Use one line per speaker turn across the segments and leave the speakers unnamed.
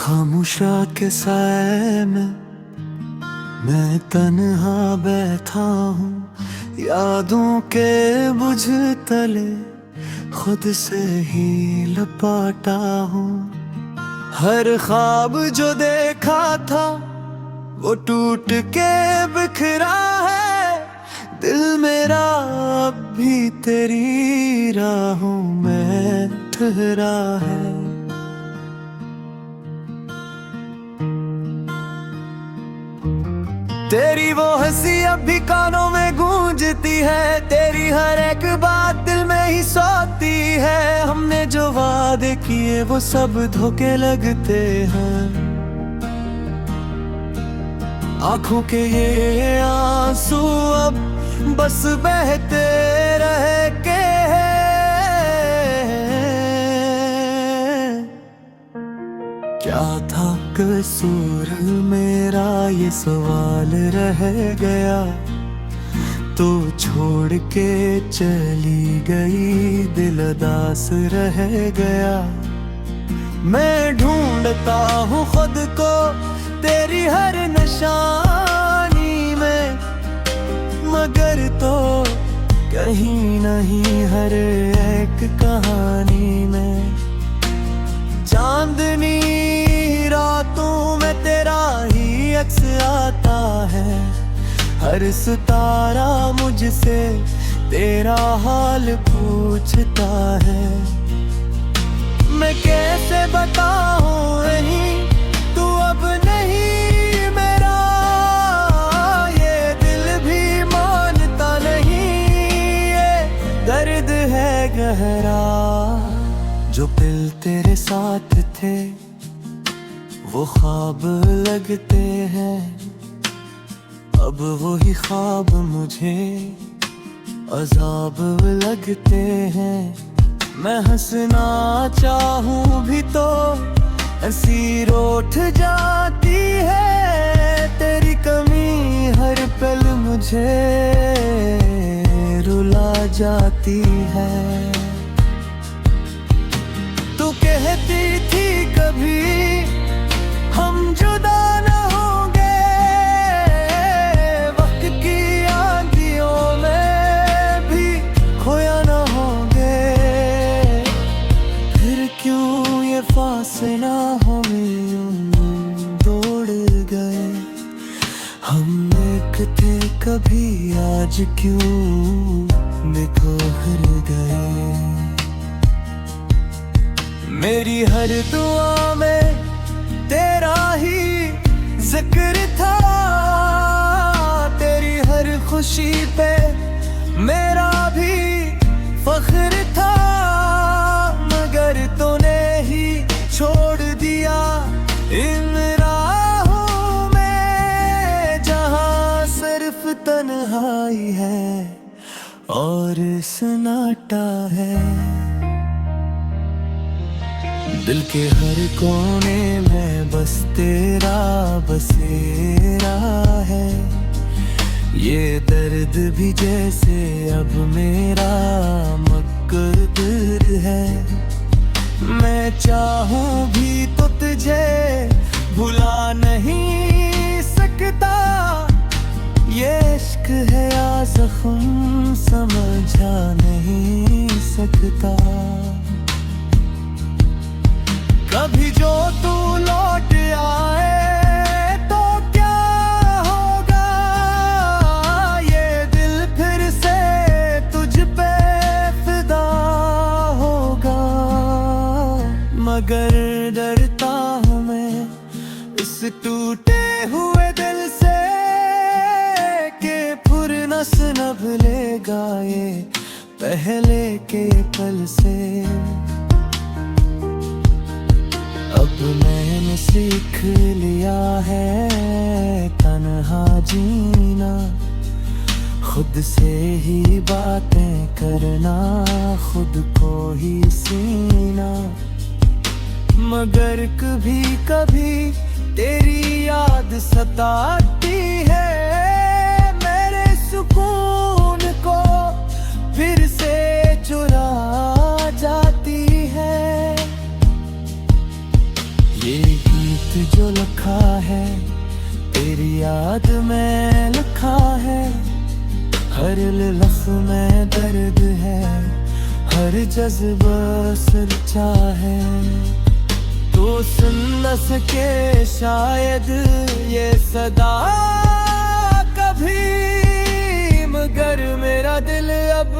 खामोशा के साए में मैं तन्हा बैठा हूँ, यादों के बुझ तले खुद से ही लपाटा हूँ। हर ख्वाब जो देखा था वो टूट के बिखरा है, दिल मेरा अब भी तेरी राहों में ठहरा है। तेरी वो हंसी अब भी कानों में गूंजती है, तेरी हर एक बात दिल में ही सोती है। हमने जो वादे किए वो सब धोखे लगते हैं, आंखों के ये आंसू अब बस बहते रह के क्या था कसूर मेरा, ये सवाल रह गया। तो छोड़ के चली गई, दिल उदास रह गया। मैं ढूंढता हूँ खुद को तेरी हर निशानी में, मगर तो कहीं नहीं हर एक कहानी में। चांदनी रातों में तेरा ही अक्स आता है, हर सितारा मुझसे तेरा हाल पूछता है। मैं कैसे बताऊं नहीं तू अब नहीं मेरा, ये दिल भी मानता नहीं, ये दर्द है गहरा। जो पल तेरे साथ थे वो ख्वाब लगते हैं, अब वही ख्वाब मुझे अजाब लगते हैं। मैं हंसना चाहूं भी तो हंसी रूठ जाती है, तेरी कमी हर पल मुझे रुला जाती है। तू कहती थी कभी हम जुदा न होंगे, वक्त की आंधियों में भी खोया न होंगे। फिर क्यों ये फासला हमें दौड़ गए, हम एक थे कभी आज क्यों बिखर गए। मेरी हर दुआ में तेरा ही जिक्र था, तेरी हर खुशी पे मेरा भी फख्र था। मगर तूने ही छोड़ दिया इन राहों में, जहां सिर्फ तन्हाई है और सन्नाटा है। दिल के हर कोने में बस तेरा बसेरा है, ये दर्द भी जैसे अब मेरा मकदर है। मैं चाहूं भी तो तुझे भुला नहीं सकता, ये इश्क है या ज़ख्म समझा नहीं सकता। कभी जो तू लौट आए तो क्या होगा, ये दिल फिर से तुझ पे फिदा होगा। मगर डरता हूँ मैं इस टूटे हुए दिल से कि फुरनस न भूलेगा ये पहले के पल से। अब मैंने सीख लिया है तन्हा जीना, खुद से ही बातें करना, खुद को ही सीना। मगर कभी कभी तेरी याद सताती है, मेरे सुकून को फिर से चुरा जाती है। ये गीत जो लिखा है तेरी याद में लिखा है। हर लफ्ज़ में दर्द है, हर जज्बा सच्चा है। तो सुन न सके शायद ये सदा कभी, मगर मेरा दिल अब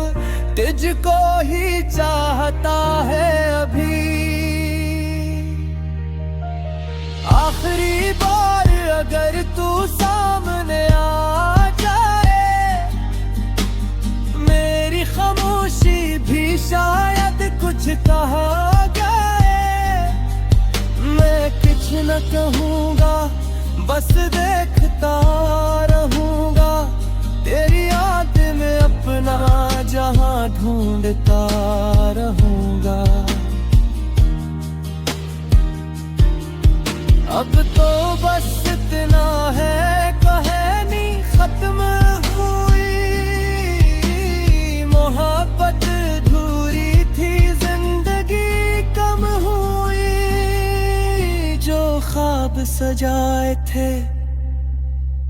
तुझको ही चाहता है अभी। आखिरी बार अगर तू सामने आ जाए, मेरी खामोशी भी शायद कुछ कहा जाए। मैं कुछ न कहूँगा, बस देखता रहूँगा तेरी याद में अपना जहां ढूंढता रहूँगा। अब तो बस इतना है, कहानी खत्म हुई। मोहब्बत अधूरी थी, जिंदगी कम हुई। जो ख्वाब सजाए थे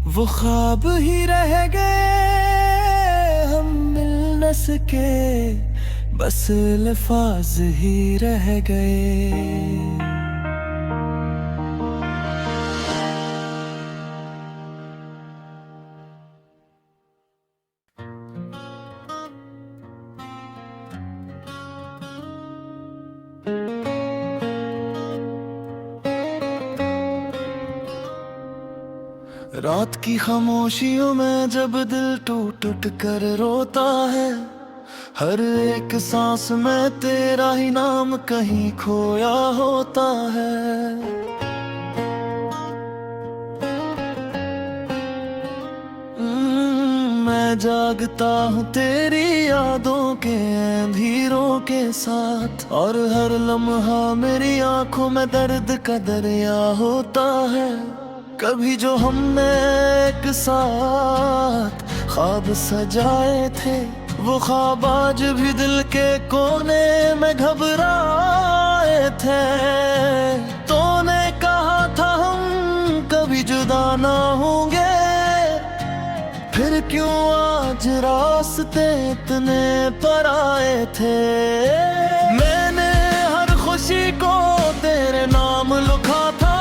वो ख्वाब ही रह गए। हम मिल न सके, बस अल्फाज ही रह गए। रात की खामोशियों में जब दिल टूट टूट कर रोता है, हर एक सांस में तेरा ही नाम कहीं खोया होता है। मैं जागता हूँ तेरी यादों के अंधेरों के साथ, और हर लम्हा मेरी आंखों में दर्द का दरिया होता है। कभी जो हमने एक साथ ख्वाब सजाए थे, वो ख्वाब आज भी दिल के कोने में घबराए थे। तूने कहा था हम कभी जुदा ना होंगे, फिर क्यों आज रास्ते इतने पर आए थे। मैंने हर खुशी को तेरे नाम लिखा था,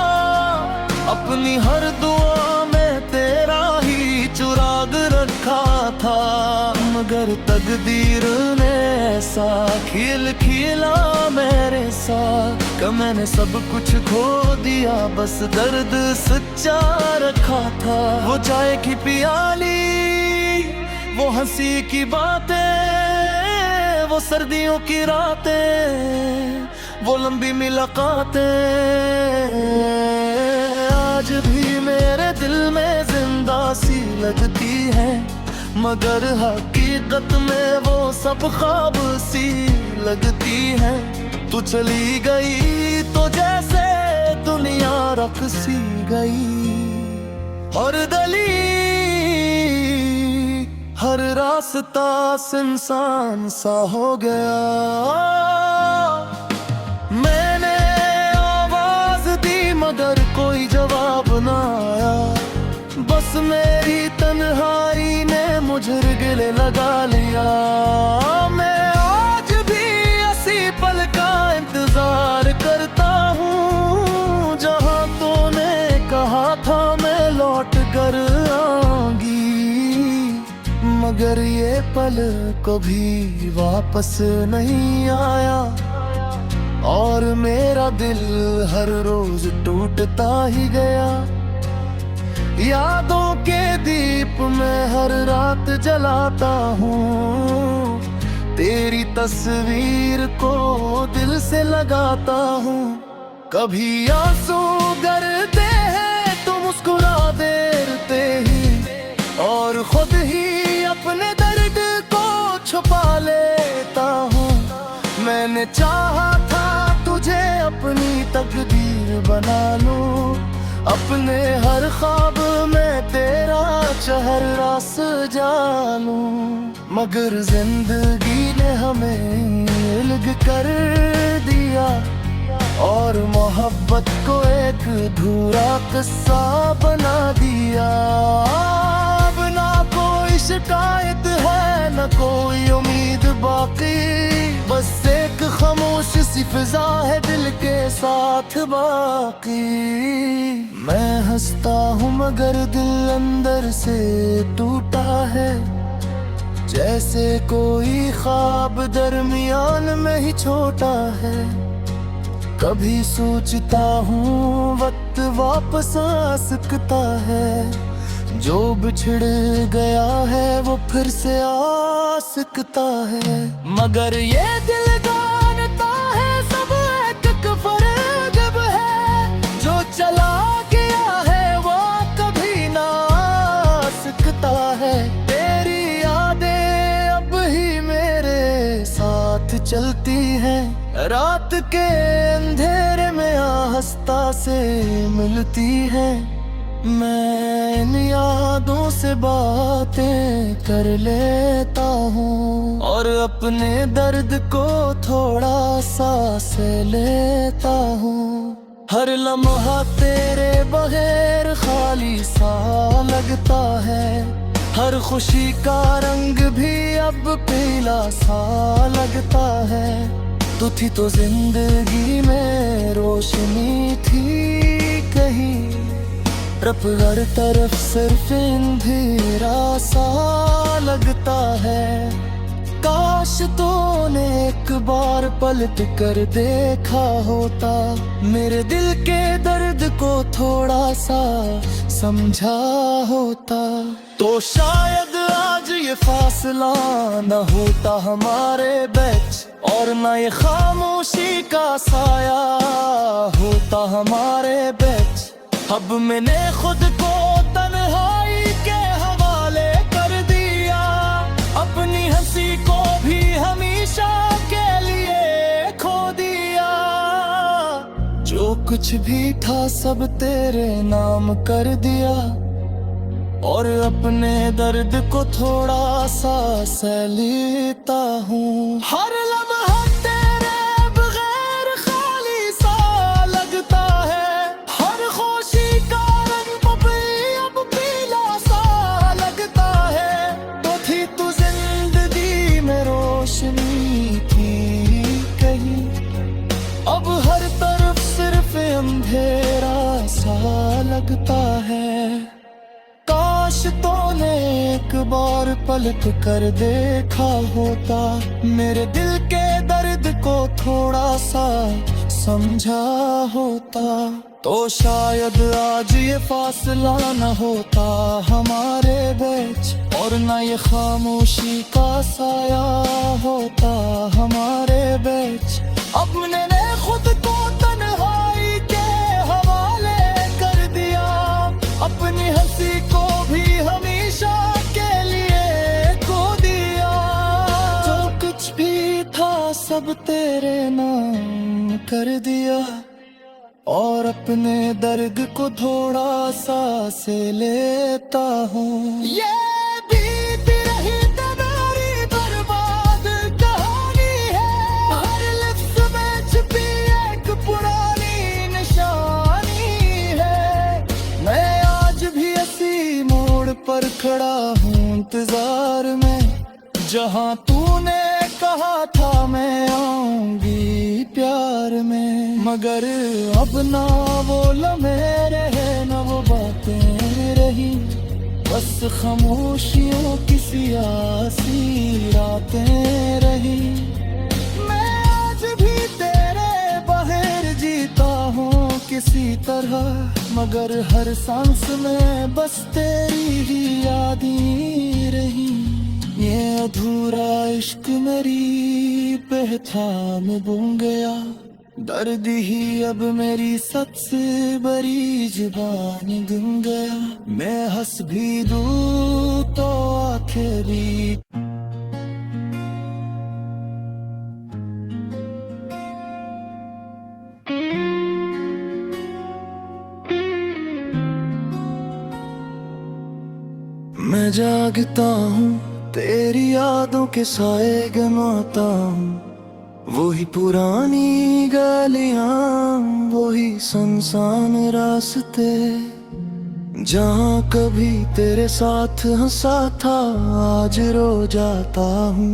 अपनी हर दुआ में तेरा ही चुराग रखा था। मगर तकदीर ने ऐसा खेल खेला मेरे साथ कि मैंने सब कुछ खो दिया, बस दर्द सच्चा रखा था। वो चाय की पियाली, वो हंसी की बातें, वो सर्दियों की रातें, वो लंबी मुलाकातें आज भी मेरे दिल में जिंदा सी लगती है। मगर हकीकत में वो सब ख्वाब सी लगती है। तू चली गई तो जैसे दुनिया रख सी गई, और गली हर रास्ता सुनसान सा हो गया। मैंने आवाज दी मगर कोई जवाब ना आया, बस मेरी तन्हाई ने मुझे गले लगा लिया। मैं आज भी इसी पल का इंतजार करता हूँ, जहाँ तूने कहा था मैं लौट कर आऊंगी। मगर ये पल कभी वापस नहीं आया, और मेरा दिल हर रोज टूटता ही गया। यादों के दीप में हर रात जलाता हूँ, तेरी तस्वीर को दिल से लगाता हूँ। कभी आंसू गिरते हैं तो मुस्कुरा देते ही, और खुद ही अपने दर्द को छुपा लेता हूँ। मैंने चाहा था तुझे अपनी तकदीर बना लूं, अपने हर ख्वाब में तेरा चेहरा सजा लूं। मगर जिंदगी ने हमें अलग कर दिया, और मोहब्बत को एक अधूरा किस्सा बना दिया। अब ना कोई शिकायत है न कोई उम्मीद बाकी, बस एक खामोश सी फिजा है दिल के साथ बाकी। मैं हंसता हूँ मगर दिल अंदर से टूटा है, जैसे कोई ख्वाब दरमियान में ही छोटा है। कभी सोचता हूँ वक्त वापस आ सकता है, जो बिछड़ गया है वो फिर से आ सकता है। मगर ये दिल जानता है सब एक फरेब है, जो चला गया है वो कभी ना आ सकता है। तेरी यादें अब ही मेरे साथ चलती हैं, रात के अंधेरे में आहिस्ता से मिलती है। मैं इन यादों से बातें कर लेता हूँ और अपने दर्द को थोड़ा सा से लेता हूँ। हर लम्हा तेरे बगैर खाली सा लगता है, हर खुशी का रंग भी अब पीला सा लगता है। तू थी तो जिंदगी में रोशनी थी कहीं, रब हर तरफ सिर्फ अंधेरा सा लगता है। काश तूने एक बार पलट कर देखा होता, मेरे दिल के दर्द को थोड़ा सा समझा होता, तो शायद आज ये फासला न होता हमारे बीच, और न ये खामोशी का साया होता हमारे बीच। अब मैंने खुद को तन्हाई के हवाले कर दिया, अपनी हंसी को भी हमेशा के लिए खो दिया। जो कुछ भी था सब तेरे नाम कर दिया, और अपने दर्द को थोड़ा सा सह लेता हूँ। हर लम्हा तेरे बगैर खाली सा लगता है, हर खुशी का रंग अब पीला सा लगता है। तो थी तू जिंदगी में रोशनी थी कहीं, अब हर तरफ सिर्फ अंधेरा सा लगता है। काश तूने एक बार पलट कर देखा होता, मेरे दिल के दर्द को थोड़ा सा समझा होता, तो शायद आज ये फासला न होता हमारे बीच, और न ये खामोशी का साया होता हमारे बीच। अब मैंने खुद को तन्हाई के हवाले कर दिया, अपनी हंसी को भी हमेशा के लिए खो दिया। जो कुछ भी था सब तेरे नाम कर दिया, और अपने दर्द को थोड़ा सा से लेता हूँ। ये बीती रही तुम्हारी बर्बाद कहानी है, हर लिफ्ट में छिपी एक पुरानी निशानी है। मैं आज भी इसी मोड़ पर खड़ा हूँ इंतजार में, जहाँ तूने कहा था मैं आऊंगी प्यार में। मगर अब ना वो लम्हे रहे न वो बातें रही, बस खामोशियों की सियासी रातें रही। मैं आज भी तेरे बगैर जीता हूँ किसी तरह, मगर हर सांस में बस तेरी ही यादें रही। ये अधूरा इश्क मेरी पहचान बन गया, दर्द ही अब मेरी सबसे बड़ी जुबान गुम गया। मैं हंस भी दूँ तो आखिरी मैं जागता हूँ तेरी यादों के साए गमाता हूँ, वही पुरानी गलियां, वही सुनसान रास्ते, जहाँ कभी तेरे साथ हंसा था आज रो जाता हूँ।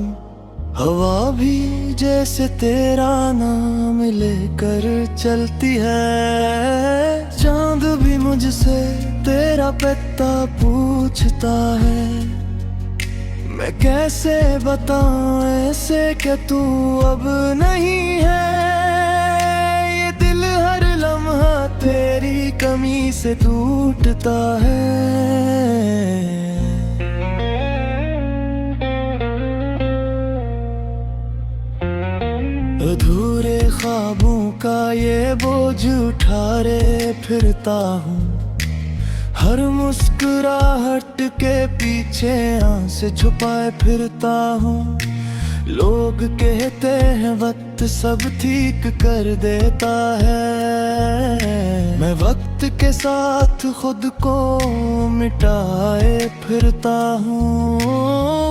हवा भी जैसे तेरा नाम लेकर चलती है, चांद भी मुझसे तेरा पता पूछता है। मैं कैसे बताऊं ऐसे कि तू अब नहीं है, ये दिल हर लम्हा तेरी कमी से टूटता है। अधूरे ख्वाबों का ये बोझ उठाए फिरता हूँ, हर मुस्कुराहट के पीछे आंसू छुपाए फिरता हूँ। लोग कहते हैं वक्त सब ठीक कर देता है, मैं वक्त के साथ खुद को मिटाए फिरता हूँ।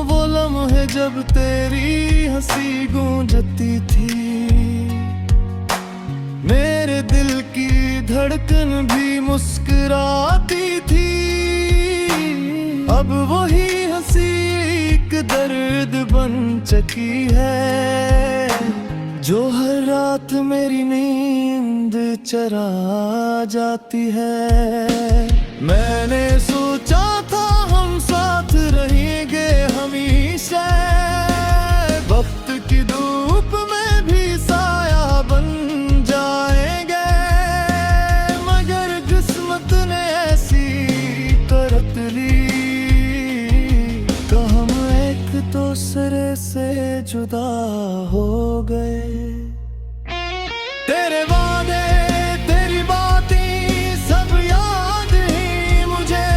वो लम्हे जब तेरी हंसी गूंजती थी, मेरे दिल की धड़कन भी मुस्कुराती थी। अब वही हंसी एक दर्द बन चुकी है, जो हर रात मेरी नींद चरा जाती है। मैंने सोचा था हम साथ रहेंगे हमेशा, वक्त की धूप में भी साया बन जाएंगे, मगर किस्मत ने ऐसी करत ली तो हम एक दूसरे से जुदा हो गए। तेरे वादे तेरी बातें सब याद हैं मुझे,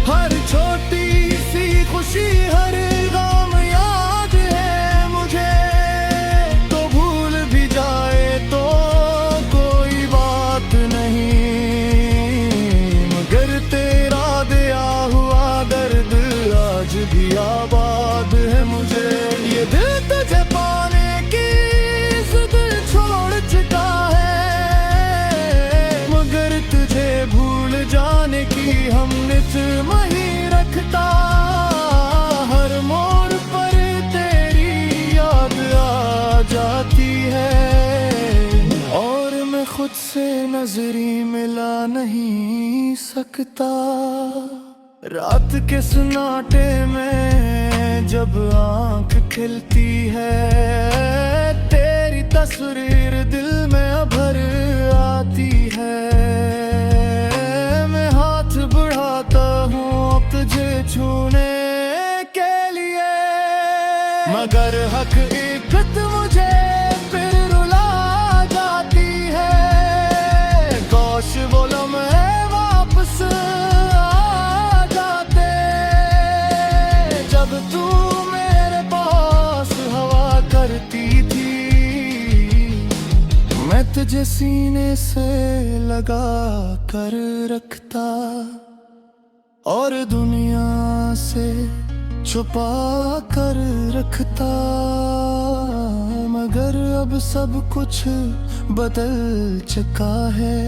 हर छोटी सी खुशी हर गम याद है मुझे। तो भूल भी जाए तो कोई बात नहीं, मगर तेरा दिया हुआ दर्द आज भी आबाद है मुझे। ये दिल तुझे पाने की जिद छोड़ चुका है, मगर तुझे भूल जाने की हम नित वही रखता। हर मोड़ पर तेरी याद आ जाती है, और मैं खुद से नजरी मिला नहीं सकता। रात के सन्नाटे में जब आंख खिलती है, तेरी तस्वीर दिल में भर आती है। मैं हाथ बढ़ाता हूँ तुझे छूने के लिए, मगर हक इज्जत मुझे फिर रुला जाती है। काश वो लम्हे वापस आ जाते, जब तू मेरे पास हवा करती थी। मैं तुझे सीने से लगा कर रखता, और दुनिया से छुपा कर रखता, मगर अब सब कुछ बदल चुका है।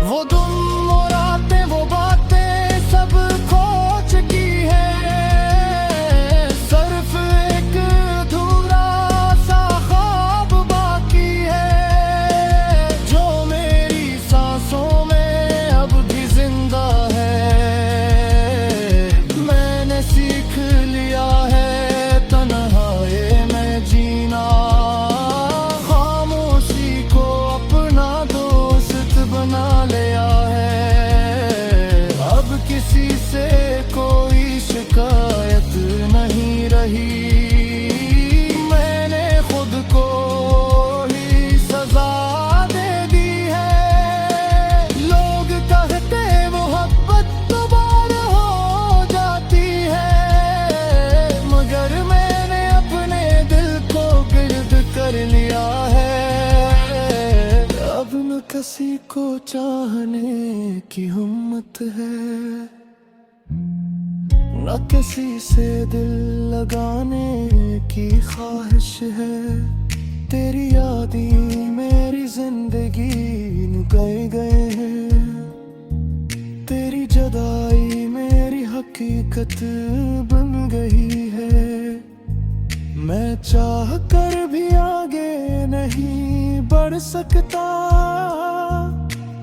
वो तुम वो रातें वो बातें सब खो चुकी है, सिर्फ एक अधूरा सा ख्वाब बाकी है, जो मेरी सांसों में अब भी जिंदा है। मैंने सीख लिया है तन्हाई में जीना, खामोशी को अपना दोस्त बना लिया है। अब किसी से कोई शिकायत नहीं रही, मैंने खुद को ही सजा दे दी है। लोग कहते मोहब्बत दोबारा हो जाती है, मगर मैंने अपने दिल को गिर्द कर लिया है। अब न किसी को चाहने की हिम्मत है, न किसी से दिल लगाने की ख्वाहिश है। तेरी यादी मेरी जिंदगी गए गए हैं। तेरी जदाई मेरी हकीकत बन गई है। मैं चाह कर भी आगे नहीं बढ़ सकता,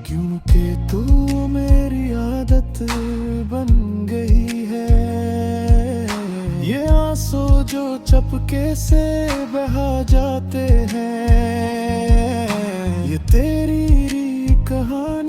क्योंकि तू मेरी आदत बन गई है। ये आंसू जो चपके से बहा जाते हैं, ये तेरी कहानी